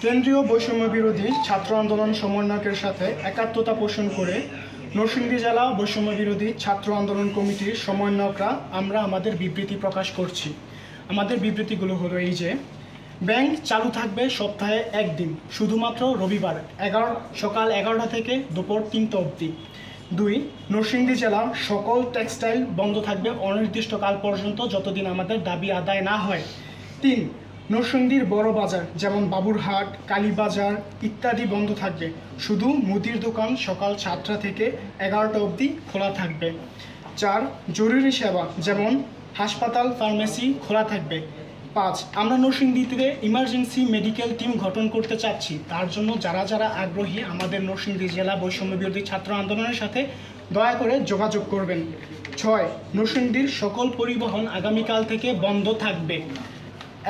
কেন্দ্রীয় বৈষম্য বিরোধী ছাত্র আন্দোলন সমন্বয়কের সাথে একাত্মতা পোষণ করে নরসিংদী জেলা বৈষম্য বিরোধী ছাত্র আন্দোলন কমিটির সমন্বয়করা আমরা আমাদের বিবৃতি প্রকাশ করছি। আমাদের বিবৃতিগুলো হলো এই যে, ব্যাংক চালু থাকবে সপ্তাহে একদিন, শুধুমাত্র রবিবার সকাল 11টা থেকে দুপুর 3টা অবধি। 2, নরসিংদী জেলার সকল টেক্সটাইল বন্ধ থাকবে অনির্দিষ্টকাল পর্যন্ত, যতদিন আমাদের দাবি আদায় না হয়। 3, নরসিংদীর বড় বাজার যেমন বাবুরহাট, কালীবাজার ইত্যাদি বন্ধ থাকবে, শুধু মুদির দোকান সকাল 7টা থেকে 11টা অবধি খোলা থাকবে। 4, জরুরি সেবা যেমন হাসপাতাল, ফার্মেসি খোলা থাকবে। 5, আমরা নরসিংদীতে ইমার্জেন্সি মেডিকেল টিম গঠন করতে চাচ্ছি। তার জন্য যারা যারা আগ্রহী আমাদের নরসিংদী জেলা বৈষম্য বিরোধী ছাত্র আন্দোলনের সাথে দয়া করে যোগাযোগ করবেন। 6, নরসিংদীর সকল পরিবহন আগামীকাল থেকে বন্ধ থাকবে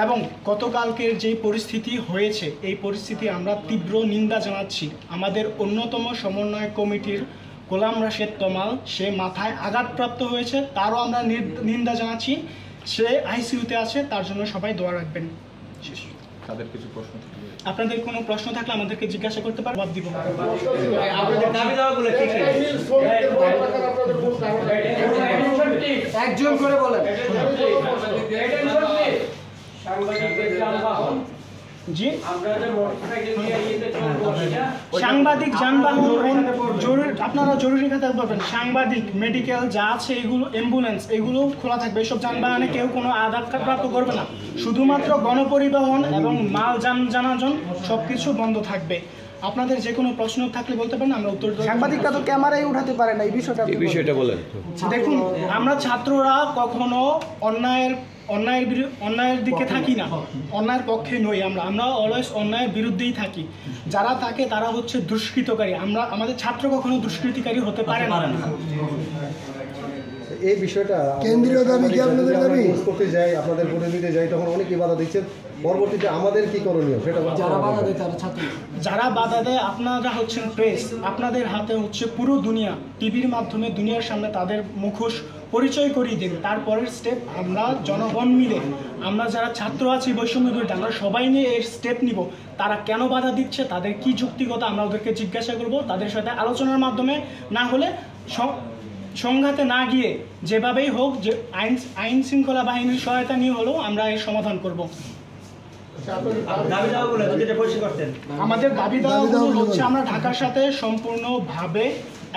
এবং গতকালকের যে পরিস্থিতি হয়েছে এই পরিস্থিতি আমরা তীব্র নিন্দা জানাচ্ছি। আমাদের অন্যতম সমন্বয় কমিটির গোলাম রাশেদ তমাল, সে মাথায় আঘাতপ্রাপ্ত হয়েছে, তারও আমরা নিন্দা জানাচ্ছি। সে আইসিইউতে আছে, তার জন্য সবাই দোয়া রাখবেন। আপনাদের কোনো প্রশ্ন থাকলে আমাদেরকে জিজ্ঞাসা করতে পারেন, জবাব দিব। একজন করে বলেন। জি, সাংবাদিক যানবাহন আপনারা জরুরি খাতে পাবেন। সাংবাদিক, মেডিকেল যা আছে এগুলো, অ্যাম্বুলেন্স এগুলো খোলা থাকবে। এসব যানবাহনে কেউ কোনো আঘাতপ্রাপ্ত করবে না, শুধুমাত্র গণপরিবহন এবং মাল যানবাহন সবকিছু বন্ধ থাকবে। আপনাদের যে কোনো প্রশ্ন থাকলে বলতে পারেন, আমরা উত্তর দেব। সাংবাদিকরা তো ক্যামেরায় উঠাতে পারে না, এই বিষয়টা বলেন। দেখুন, আমরা ছাত্ররা কখনো অন্যায়ের দিকে থাকি না, অন্যায়ের পক্ষে নই। আমরা অলওয়েজ অন্যায়ের বিরুদ্ধেই থাকি। যারা থাকে তারা হচ্ছে দুষ্কৃতকারী। আমাদের ছাত্র কখনো দুষ্কৃতিকারী হতে পারে না। এই বিষয়টা কেন্দ্রীয় দাবি কি আপনাদের দাবি? করতে যাই, আপনাদের প্রতিনিধিতে যাই, তখন অনেকে বাধা দিচ্ছেন। পরবর্তীতে আমাদের কি করণীয় সেটা যারা বাধা দেয় আপনারা হচ্ছেন প্রেস, আপনাদের হাতে হচ্ছে পুরো দুনিয়া। টিভির মাধ্যমে দুনিয়ার সামনে তাদের মুখোশ পরিচয় করিয়ে দিন। তারপরের স্টেপ আমরা জনগণ মিলে, আমরা যারা ছাত্র আছি বৈষম্য বিরোধী, আমরা সবাই নিয়ে এর স্টেপ নিব। তারা কেন বাধা দিচ্ছে, তাদের কি যুক্তিগত, আমরা ওদেরকে জিজ্ঞাসা করব। তাদের সাথে আলোচনার মাধ্যমে, না হলে সংঘাতে না গিয়ে যেভাবেই হোক, যে আইন শৃঙ্খলা বাহিনীর সহায়তা নিয়ে হলেও আমরা এর সমাধান করব। আমাদের দাবি দাওয়াগুলো হচ্ছে, আমরা ঢাকার সাথে সম্পূর্ণভাবে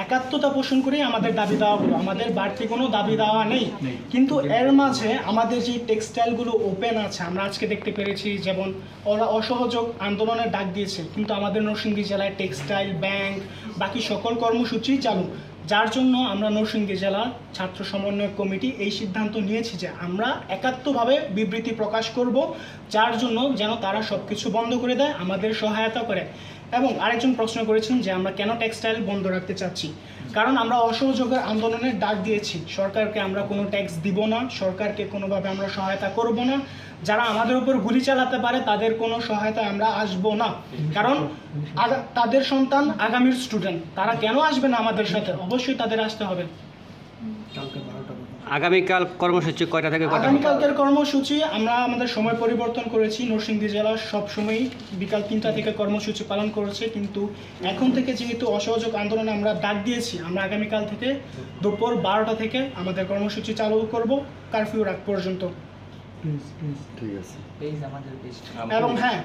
একাত্মতা পোষণ করে আমাদের দাবি দাওয়াগুলো, আমাদের বাড়তি কোনো দাবি দেওয়া নেই। কিন্তু এর মাঝে আমাদের যে টেক্সটাইলগুলো ওপেন আছে, আমরা আজকে দেখতে পেরেছি যেমন ওরা অসহযোগ আন্দোলনের ডাক দিয়েছে, কিন্তু আমাদের নরসিংদী জেলায় টেক্সটাইল, ব্যাংক, বাকি সকল কর্মসূচি চালু। যার জন্য আমরা নরসিংদী জেলা ছাত্র সমন্বয় কমিটি এই সিদ্ধান্ত নিয়েছি যে আমরা একাত্মভাবে বিবৃতি প্রকাশ করব, যার জন্য যেন তারা সব কিছু বন্ধ করে দেয়, আমাদের সহায়তা করে। এবং আরেকজন প্রশ্ন করেছেন যে আমরা কেন টেক্সটাইল বন্ধ রাখতে চাচ্ছি। কারণ আমরা অসহযোগের আন্দোলনের ডাক দিয়েছি। সরকারকে আমরা কোনো ট্যাক্স দিব না, সরকারকে কোনোভাবে আমরা সহায়তা করব না। যারা আমাদের উপর গুলি চালাতে পারে তাদের কোনো সহায়তা আমরা আসব না। কারণ তাদের সন্তান আগামীর স্টুডেন্ট, তারা কেন আসবে না আমাদের সাথে? অবশ্যই তাদের আসতে হবে। আগামীকাল কর্মসূচি কয়টা থেকে কয়টা? আগামীকালকের কর্মসূচি আমরা আমাদের সময় পরিবর্তন করেছি। নরসিংদী জেলা সবসময়ই বিকাল 3টা থেকে কর্মসূচি পালন করেছে, কিন্তু এখন থেকে যেহেতু অসহযোগ আন্দোলনে আমরা ডাক দিয়েছি, আমরা আগামীকাল থেকে দুপুর 12টা থেকে আমাদের কর্মসূচি চালু করব কারফিউ রাত পর্যন্ত। ঠিক আছে। এবং হ্যাঁ,